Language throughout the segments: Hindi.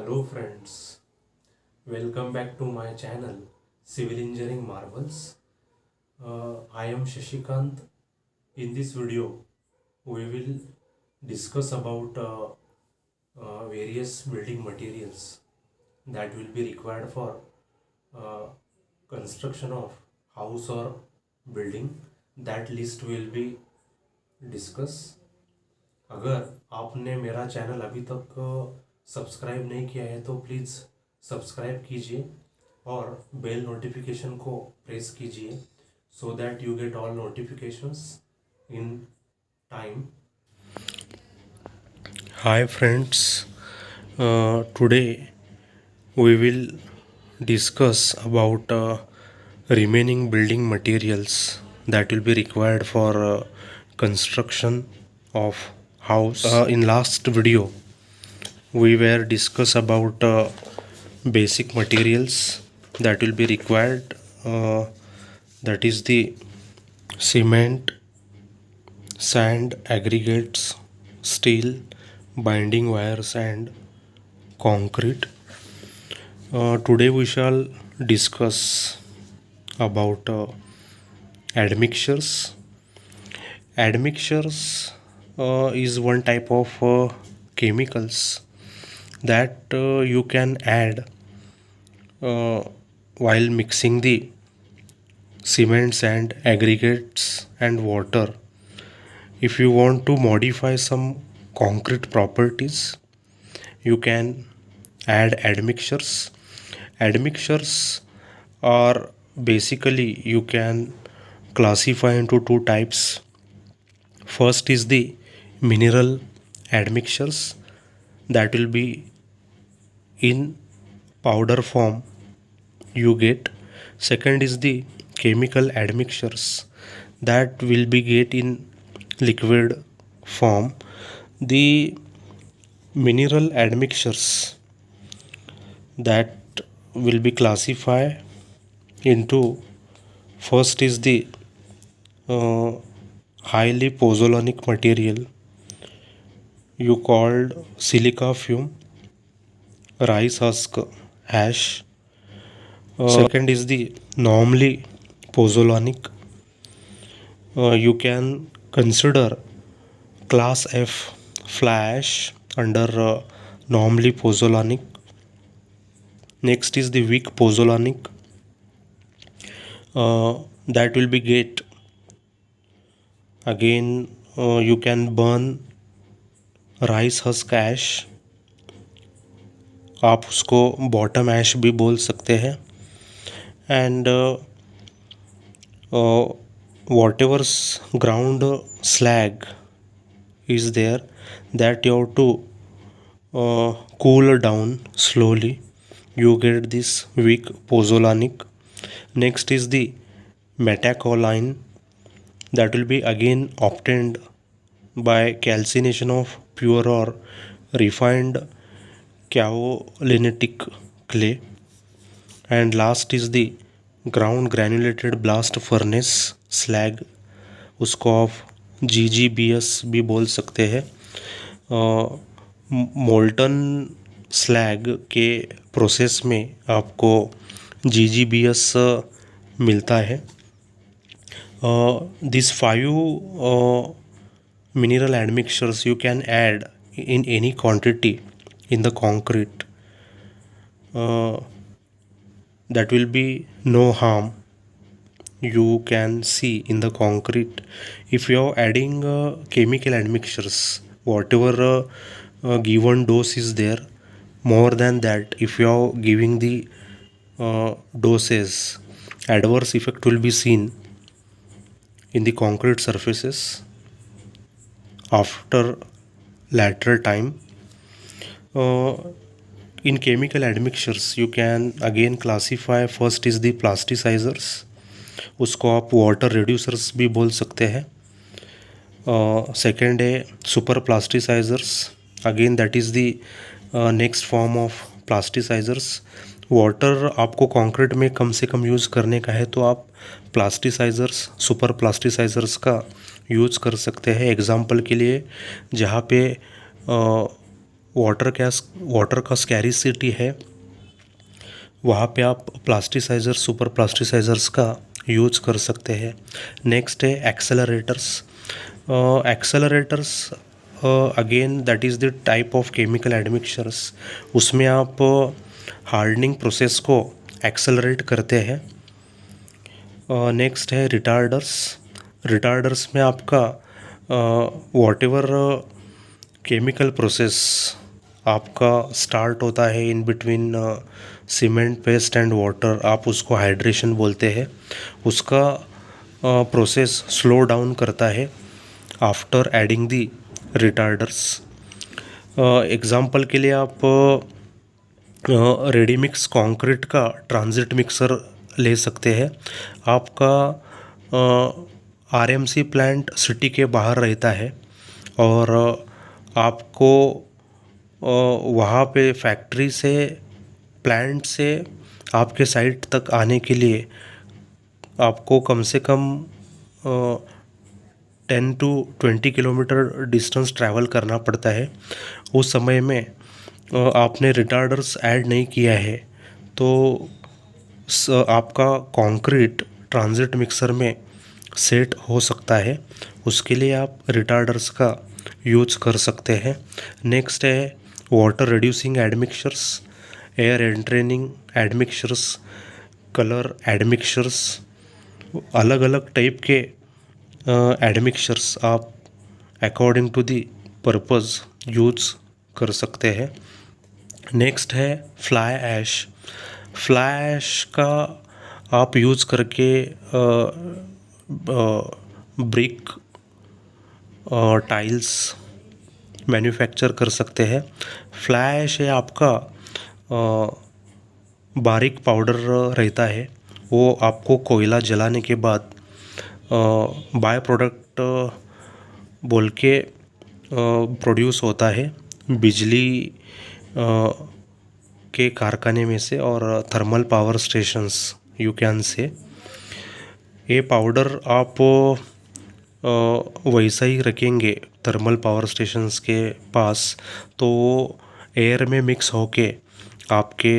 Hello friends, welcome back to my channel Civil Engineering Marvels. I am Shashikant. In this video, we will discuss about various building materials that will be required for uh, construction of house or building. That list will be discussed. अगर आपने मेरा चैनल अभी तक सब्सक्राइब नहीं किया है तो प्लीज़ सब्सक्राइब कीजिए और बेल नोटिफिकेशन को प्रेस कीजिए so that you get all notifications in time. Hi friends, today we will discuss about remaining building materials that will be required for construction of house. In last video we were discuss about basic materials that will be required, that is the cement, sand, aggregates, steel, binding wires and concrete. Today we shall discuss about admixtures. Admixtures is one type of chemicals that you can add while mixing the cements and aggregates and water. If you want to modify some concrete properties, you can add admixtures. Admixtures are basically you can classify into two types. First is the mineral admixtures that will be in powder form you get. Second is the chemical admixtures that will be get in liquid form. The mineral admixtures that will be classified into, first is the highly pozzolanic material you called silica fume, rice husk ash. Second is the normally pozzolanic. You can consider class F fly ash under normally pozzolanic. Next is the weak pozzolanic, that will be get again. You can burn rice husk ash, आप उसको बॉटम ऐश भी बोल सकते हैं. And whatever's ground slag is there that you have to cool down slowly, you get this weak pozzolanic. Next is the metacholine that will be again obtained by calcination of pure or refined kaolitic clay. And last is the ground granulated blast furnace slag, उसको आप GGBS भी बोल सकते हैं. मोल्टन स्लैग के प्रोसेस में आपको GGBS मिलता है. This 5 mineral admixtures you can add in any quantity in the concrete. That will be no harm you can see in the concrete. If you are adding chemical admixtures, whatever given dose is there, more than that, if you are giving the doses, adverse effect will be seen in the concrete surfaces after later time. In chemical admixtures you can again classify, first is the plasticizers, उसको आप वाटर रिड्यूसर्स भी बोल सकते हैं. सेकेंड है super plasticisers, again that is the next form of plasticisers. Water आपको कंक्रीट में कम से कम यूज़ करने का है तो आप प्लास्टिसाइजर्स, सुपर प्लास्टिसाइजर्स का यूज़ कर सकते हैं. एग्जांपल के लिए जहाँ पे वाटर का स्कैरिसिटी है, वहाँ पे आप प्लास्टिसाइज़र, सुपर प्लास्टिसाइज़र्स का यूज कर सकते हैं। नेक्स्ट है accelerators. Accelerators again that is the type of chemical admixtures. उसमें आप हार्डनिंग प्रोसेस को एक्सेलरेट करते हैं। नेक्स्ट है रिटार्डर्स। रिटार्डर्स में आपका वॉटेवर केमिकल प्रोसेस आपका स्टार्ट होता है in between cement, paste and water, आप उसको हाइड्रेशन बोलते हैं, उसका प्रोसेस स्लो डाउन करता है आफ्टर एडिंग दी रिटार्डर्स। एग्ज़ाम्पल के लिए आप रेडी मिक्स कंक्रीट का ट्रांजिट मिक्सर ले सकते हैं। आपका आरएमसी प्लांट सिटी के बाहर रहता है और आपको वहाँ पे फैक्ट्री से, प्लांट से आपके साइट तक आने के लिए आपको कम से कम 10 to 20 किलोमीटर डिस्टेंस ट्रैवल करना पड़ता है। उस समय में आपने रिटार्डर्स ऐड नहीं किया है तो आपका कंक्रीट ट्रांजिट मिक्सर में सेट हो सकता है। उसके लिए आप रिटार्डर्स का यूज कर सकते हैं। नेक्स्ट है water reducing admixtures, air entraining admixtures, colour admixtures, अलग अलग टाइप के एडमिक्सचर्स आप according to the purpose use कर सकते हैं। नेक्स्ट है फ्लाई ऐश। फ्लाई ऐश का आप यूज़ करके ब्रिक टाइल्स मैन्युफैक्चर कर सकते हैं। फ्लाई ऐश है आपका बारीक पाउडर रहता है, वो आपको कोयला जलाने के बाद बाय प्रोडक्ट बोल के प्रोड्यूस होता है बिजली के कारखाने में से और thermal power stations you can say. ये पाउडर आप वैसा ही रखेंगे थर्मल पावर स्टेशंस के पास तो एयर में मिक्स होके आपके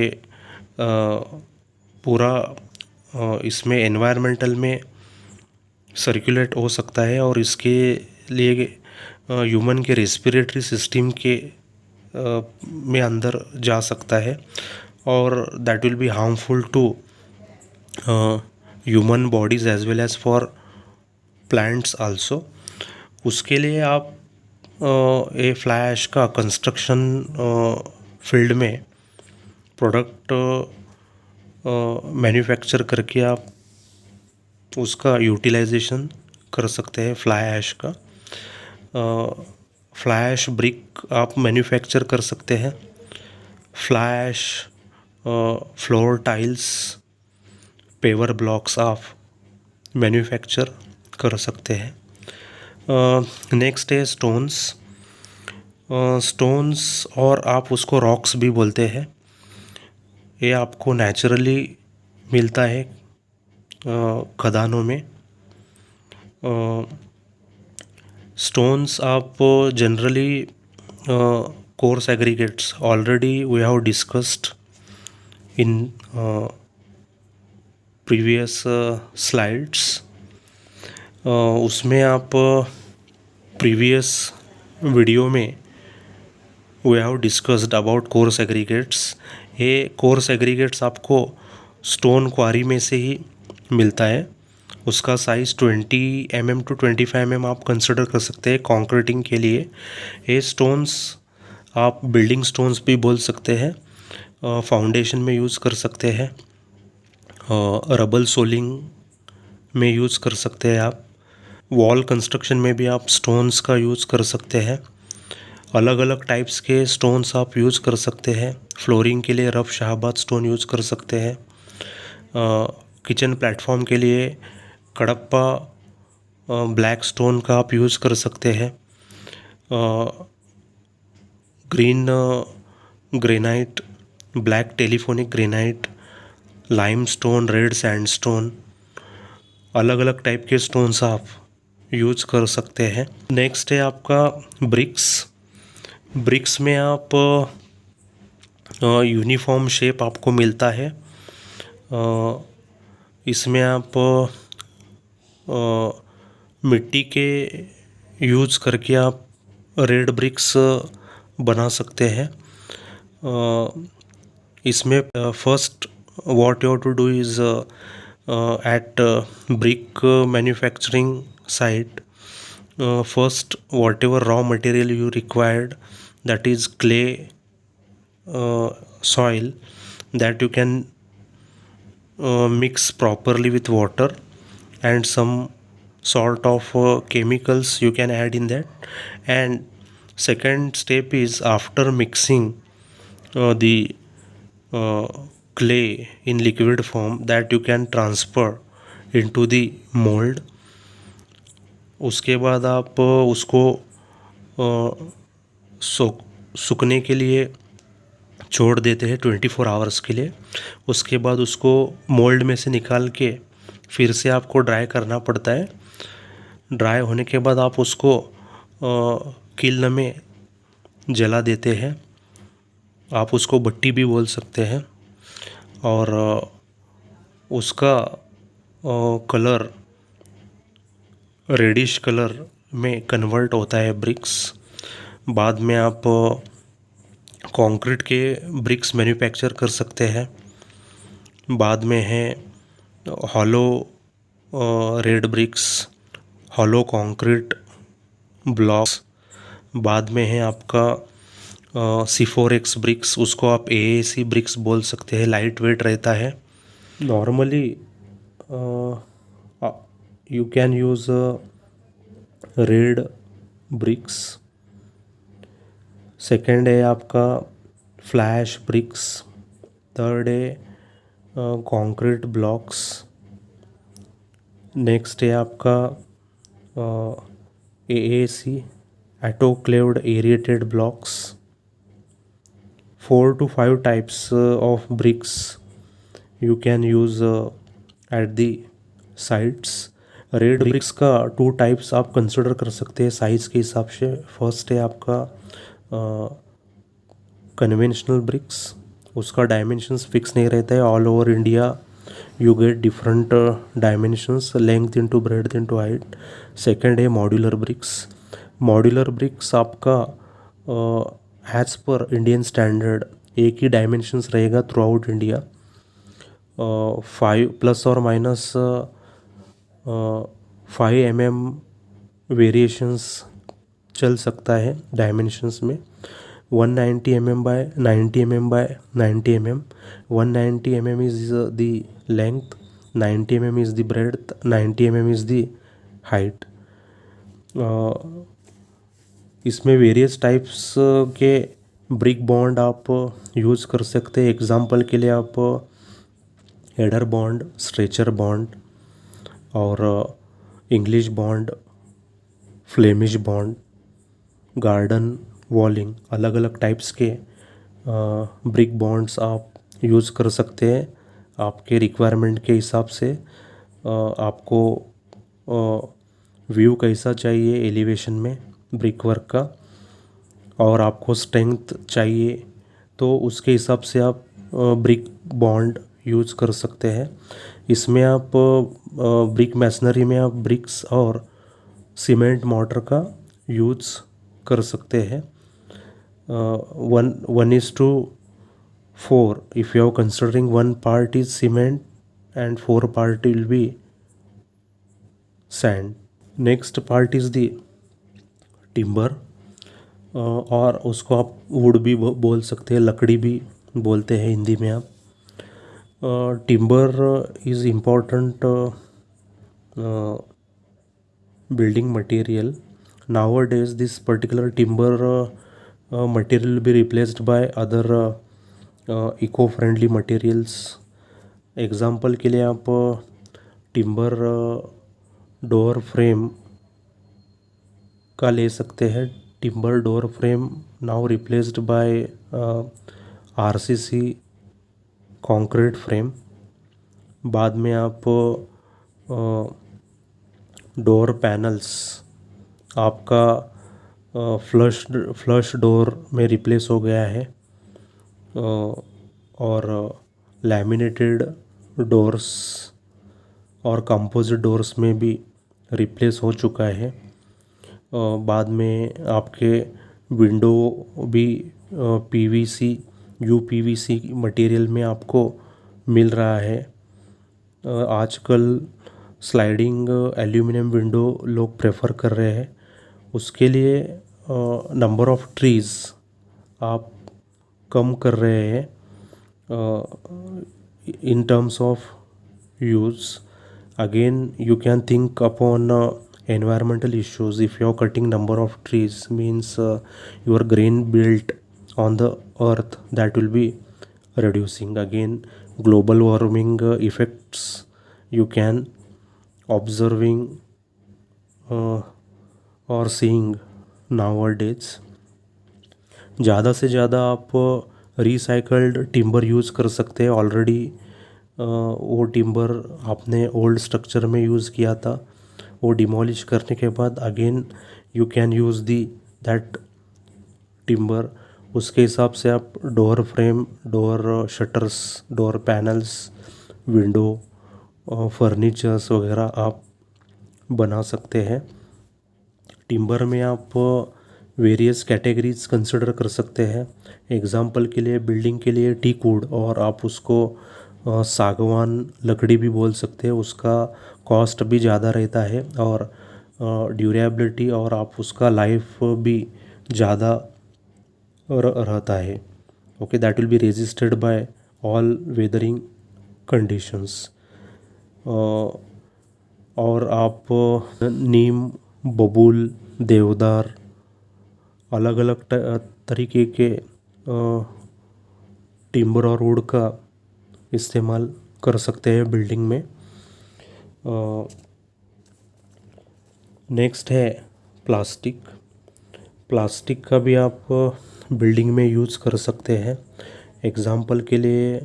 पूरा इसमें एनवायरमेंटल में सर्कुलेट हो सकता है और इसके लिए ह्यूमन के रेस्पिरेटरी सिस्टम के में अंदर जा सकता है और that will be harmful to human bodies as well as for plants also. उसके लिए आप ए फ्लाई ऐश का कंस्ट्रक्शन फील्ड में प्रोडक्ट मैन्युफैक्चर करके आप उसका यूटिलाइजेशन कर सकते हैं फ्लाई ऐश का। फ्लाई ऐश ब्रिक आप मैन्युफैक्चर कर सकते हैं। Fly ash floor tiles, paver blocks आप मैन्युफैक्चर कर सकते हैं। नेक्स्ट है स्टोन्स। स्टोन्स और आप उसको रॉक्स भी बोलते हैं, ये आपको नेचुरली मिलता है खदानों में। स्टोन्स आप generally coarse aggregates already we have discussed in previous slides. उसमें आप प्रीवियस वीडियो में we have discussed about coarse aggregates. ये कोर्स एग्रीगेट्स आपको स्टोन क्वारी में से ही मिलता है। उसका साइज़ 20 mm to 25 mm आप कंसिडर कर सकते हैं कंक्रीटिंग के लिए। ये स्टोन्स आप बिल्डिंग स्टोन्स भी बोल सकते हैं, फाउंडेशन में यूज़ कर सकते हैं, रबल सोलिंग में यूज़ कर सकते हैं आप, वॉल कंस्ट्रक्शन में भी आप स्टोन्स का यूज़ कर सकते हैं। अलग अलग टाइप्स के स्टोन्स आप यूज़ कर सकते हैं। फ्लोरिंग के लिए रफ शाहबाद स्टोन यूज़ कर सकते हैं। किचन प्लेटफॉर्म के लिए कडप्पा ब्लैक स्टोन का आप यूज़ कर सकते हैं। Green granite, black telephonic granite, lime stone, red sandstone, अलग अलग टाइप के स्टोन्स आप यूज कर सकते हैं। नेक्स्ट है आपका ब्रिक्स। ब्रिक्स में आप यूनिफॉर्म शेप आपको मिलता है। इसमें आप मिट्टी के यूज़ करके आप रेड ब्रिक्स बना सकते हैं। इसमें first what you have to do is at brick manufacturing site, first whatever raw material you required, that is clay, soil, that you can mix properly with water, and some sort of chemicals you can add in that. And second step is, after mixing the clay in liquid form, that you can transfer into the mold. उसके बाद आप उसको सूखने के लिए छोड़ देते हैं 24 आवर्स के लिए। उसके बाद उसको मोल्ड में से निकाल के फिर से आपको ड्राई करना पड़ता है। ड्राई होने के बाद आप उसको किल्न में जला देते हैं। आप उसको भट्टी भी बोल सकते हैं। और उसका कलर रेडिश कलर में कन्वर्ट होता है ब्रिक्स। बाद में आप कंक्रीट के ब्रिक्स मैन्युफैक्चर कर सकते हैं। बाद में है hollow red bricks, hollow concrete blocks. बाद में है आपका C4X ब्रिक्स, उसको आप AAC ब्रिक्स बोल सकते हैं, लाइट वेट रहता है। Normally you can use red bricks. Second है आपका फ्लैश ब्रिक्स। थर्ड है कंक्रीट ब्लॉक्स। नेक्स्ट है आपका AAC, autoclaved aerated blocks. 4 to 5 types of bricks you can use at the sites. Red bricks का 2 टाइप्स आप कंसिडर कर सकते हैं साइज़ के हिसाब से। फर्स्ट है आपका कन्वेंशनल ब्रिक्स। उसका डायमेंशंस फिक्स नहीं रहता है। All over India you get different dimensions, length into breadth into height. Second है मॉड्यूलर ब्रिक्स। मॉड्यूलर ब्रिक्स आपका एज पर इंडियन स्टैंडर्ड एक ही डायमेंशंस रहेगा थ्रू आउट इंडिया। 5 प्लस और माइनस 5 mm वेरिएशंस चल सकता है डायमेंशंस में। 190 mm by 90 mm by 90 mm। 190 mm is the length, 90 mm is the breadth, 90 mm is the height। इसमें वेरियस टाइप्स के ब्रिक बॉन्ड आप यूज़ कर सकते हैं। एग्जांपल के लिए आप हेडर बॉन्ड, स्ट्रेचर बॉन्ड और English bond, Flemish bond, garden walling, अलग अलग टाइप्स के ब्रिक बॉन्ड्स आप यूज़ कर सकते हैं आपके रिक्वायरमेंट के हिसाब से। आपको व्यू कैसा चाहिए एलिवेशन में ब्रिक वर्क का, और आपको स्ट्रेंथ चाहिए तो उसके हिसाब से आप ब्रिक बॉन्ड यूज़ कर सकते हैं। इसमें आप ब्रिक मैसनरी में आप ब्रिक्स और सीमेंट मोटर का यूज़ कर सकते हैं। 1:4 if you are considering 1 part is cement and 4 part will be sand. Next part is the timber, और उसको आप वुड भी बोल सकते हैं, लकड़ी भी बोलते हैं हिंदी में आप। Timber is important building material. Nowadays this particular timber material will be replaced by other eco-friendly materials. Example के लिए आप टिम्बर डोर फ्रेम का ले सकते हैं। Timber door frame now replaced by RCC concrete frame. बाद में आप डोर पैनल्स आपका फ्लश डोर में रिप्लेस हो गया है और लैमिनेटेड डोर्स और कंपोजिट डोर्स में भी रिप्लेस हो चुका है। बाद में आपके विंडो भी पीवीसी यूपीवीसी मटेरियल में आपको मिल रहा है। आजकल स्लाइडिंग एल्यूमिनियम विंडो लोग प्रेफर कर रहे हैं। उसके लिए नंबर ऑफ ट्रीज़ आप कम कर रहे हैं in terms of use. Again, you can think upon environmental issues. If you are cutting number of trees, means your grain built on the earth, that will be reducing. Again, global warming effects you can observing or seeing nowadays. ज़्यादा से ज़्यादा आप रिसाइकल्ड टिम्बर यूज़ कर सकते हैं। ऑलरेडी वो टिम्बर आपने ओल्ड स्ट्रक्चर में यूज़ किया था, वो डिमोलिश करने के बाद again you can use that timber. उसके हिसाब से आप door frame, door shutters, door panels, window, furnitures वगैरह आप बना सकते हैं। टिम्बर में आप वेरियस कैटेगरीज कंसिडर कर सकते हैं। एग्ज़ाम्पल के लिए बिल्डिंग के लिए टीक वुड, और आप उसको सागवान लकड़ी भी बोल सकते हैं। उसका कॉस्ट भी ज़्यादा रहता है और ड्यूरेबिलिटी और आप उसका लाइफ भी ज़्यादा रहता है। Okay, that will be resisted by all weathering conditions. और आप नीम, बबूल, देवदार, अलग अलग तरीके के टिम्बर और वुड का इस्तेमाल कर सकते हैं बिल्डिंग में। नेक्स्ट है प्लास्टिक। प्लास्टिक का भी आप बिल्डिंग में यूज़ कर सकते हैं। एग्ज़ाम्पल के लिए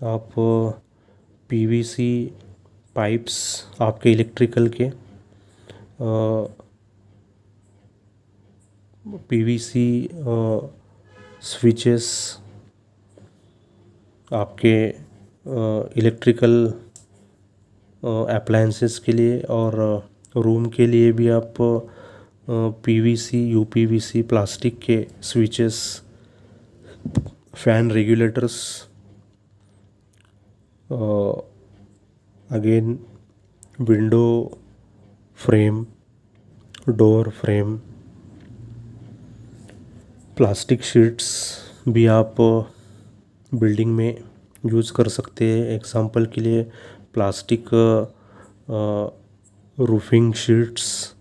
आप पीवीसी पाइप्स आपके इलेक्ट्रिकल के, पीवीसी स्विचेस आपके इलेक्ट्रिकल अप्लायंसेस के लिए, और रूम के लिए भी आप पीवीसी, यूपीवीसी प्लास्टिक के switches, fan regulators, again window frame, door frame, plastic sheets भी आप बिल्डिंग में यूज़ कर सकते हैं। एग्ज़ाम्पल के लिए प्लास्टिक रूफिंग शीट्स,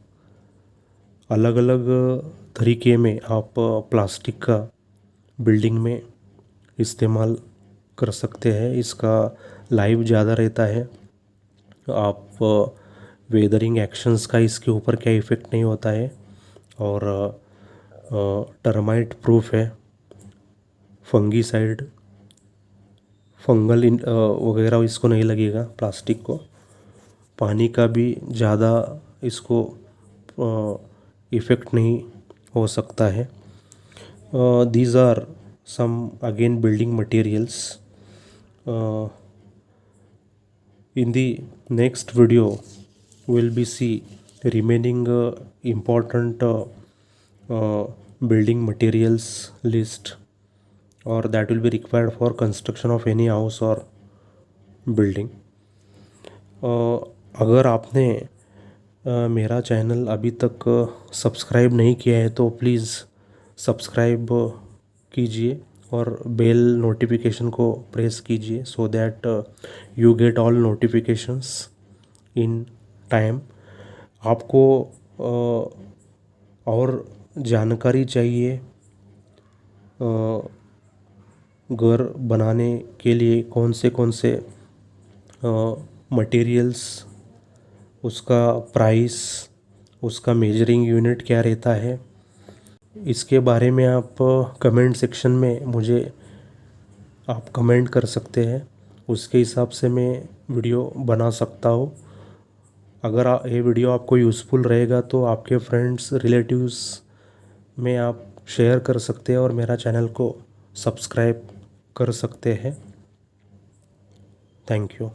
अलग अलग तरीके में आप प्लास्टिक का बिल्डिंग में इस्तेमाल कर सकते हैं। इसका लाइफ ज़्यादा रहता है। आप वेदरिंग एक्शंस का इसके ऊपर क्या इफ़ेक्ट नहीं होता है, और टर्माइट प्रूफ है। फंगीसाइड, फंगल वगैरह इसको नहीं लगेगा प्लास्टिक को। पानी का भी ज़्यादा इसको इफ़ेक्ट नहीं हो सकता है। These are some again building materials. In the next video will be see remaining important building materials list, or that will be required for construction of any house or building. अगर आपने मेरा चैनल अभी तक सब्सक्राइब नहीं किया है तो प्लीज़ सब्सक्राइब कीजिए और बेल नोटिफिकेशन को प्रेस कीजिए, so that you get all notifications in time. आपको और जानकारी चाहिए घर बनाने के लिए कौन से मटेरियल्स, उसका प्राइस, उसका मेजरिंग यूनिट क्या रहता है, इसके बारे में आप कमेंट सेक्शन में मुझे आप कमेंट कर सकते हैं। उसके हिसाब से मैं वीडियो बना सकता हूँ। अगर ये वीडियो आपको यूज़फुल रहेगा तो आपके फ्रेंड्स, रिलेटिव्स में आप शेयर कर सकते हैं और मेरा चैनल को सब्सक्राइब कर सकते हैं। Thank you.